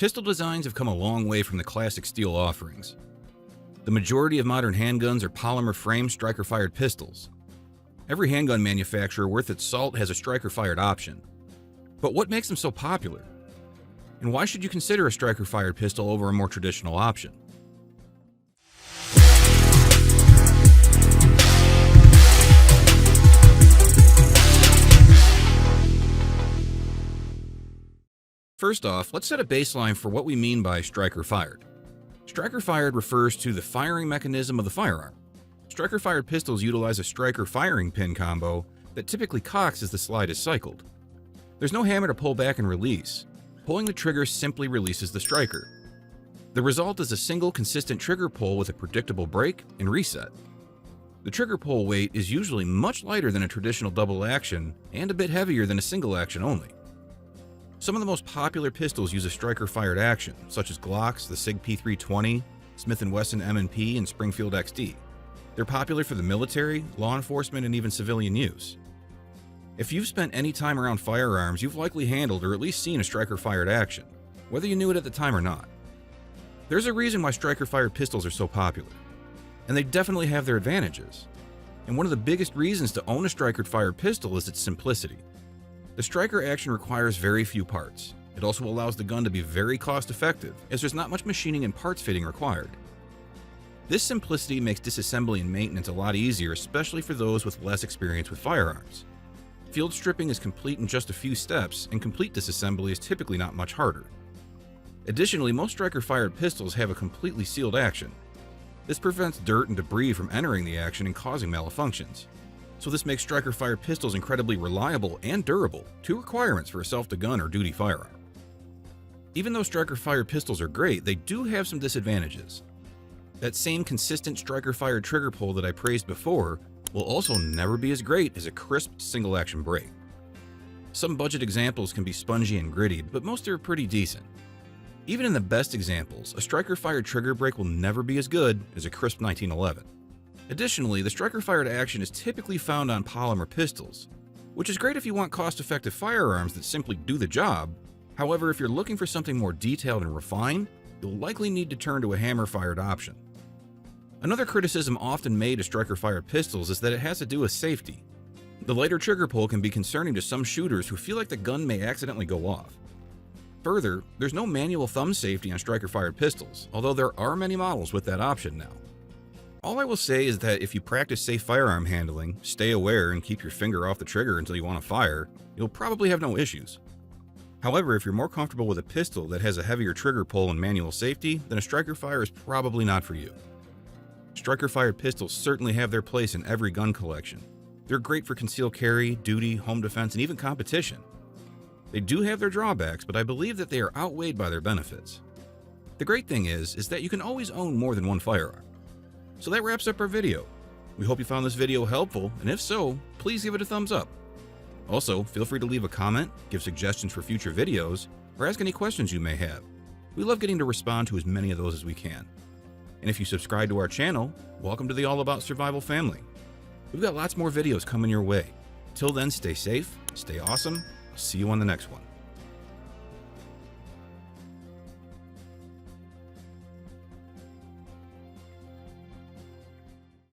Pistol designs have come a long way from the classic steel offerings. The majority of modern handguns are polymer-framed striker-fired pistols. Every handgun manufacturer worth its salt has a striker-fired option. But what makes them so popular? And why should you consider a striker-fired pistol over a more traditional option? First off, let's set a baseline for what we mean by striker-fired. Striker-fired refers to the firing mechanism of the firearm. Striker-fired pistols utilize a striker firing pin combo that typically cocks as the slide is cycled. There's no hammer to pull back and release. Pulling the trigger simply releases the striker. The result is a single consistent trigger pull with a predictable break and reset. The trigger pull weight is usually much lighter than a traditional double action and a bit heavier than a single action only. Some of the most popular pistols use a striker-fired action, such as Glock's, the SIG P320, Smith & Wesson M&P, and Springfield XD. They're popular for the military, law enforcement, and even civilian use. If you've spent any time around firearms, you've likely handled or at least seen a striker-fired action, whether you knew it at the time or not. There's a reason why striker-fired pistols are so popular, and they definitely have their advantages. And one of the biggest reasons to own a striker-fired pistol is its simplicity. The striker action requires very few parts. It also allows the gun to be very cost-effective, as there's not much machining and parts fitting required. This simplicity makes disassembly and maintenance a lot easier, especially for those with less experience with firearms. Field stripping is complete in just a few steps, and complete disassembly is typically not much harder. Additionally, most striker-fired pistols have a completely sealed action. This prevents dirt and debris from entering the action and causing malfunctions. So this makes striker-fired pistols incredibly reliable and durable, two requirements for a self-to-gun or duty firearm. Even though striker-fired pistols are great, they do have some disadvantages. That same consistent striker-fired trigger pull that I praised before will also never be as great as a crisp single-action break. Some budget examples can be spongy and gritty, but most are pretty decent. Even in the best examples, a striker-fired trigger break will never be as good as a crisp 1911. Additionally, the striker-fired action is typically found on polymer pistols, which is great if you want cost-effective firearms that simply do the job. However, if you're looking for something more detailed and refined, you'll likely need to turn to a hammer-fired option. Another criticism often made of striker-fired pistols is that it has to do with safety. The lighter trigger pull can be concerning to some shooters who feel like the gun may accidentally go off. Further, there's no manual thumb safety on striker-fired pistols, although there are many models with that option now. All I will say is that if you practice safe firearm handling, stay aware, and keep your finger off the trigger until you want to fire, you'll probably have no issues. However, if you're more comfortable with a pistol that has a heavier trigger pull and manual safety, then a striker fire is probably not for you. Striker-fired pistols certainly have their place in every gun collection. They're great for concealed carry, duty, home defense, and even competition. They do have their drawbacks, but I believe that they are outweighed by their benefits. The great thing is that you can always own more than one firearm. So that wraps up our video. We hope you found this video helpful, and if so, please give it a thumbs up. Also, feel free to leave a comment, give suggestions for future videos, or ask any questions you may have. We love getting to respond to as many of those as we can. And if you subscribe to our channel, welcome to the All About Survival family. We've got lots more videos coming your way. Till then, stay safe, stay awesome. I'll see you on the next one.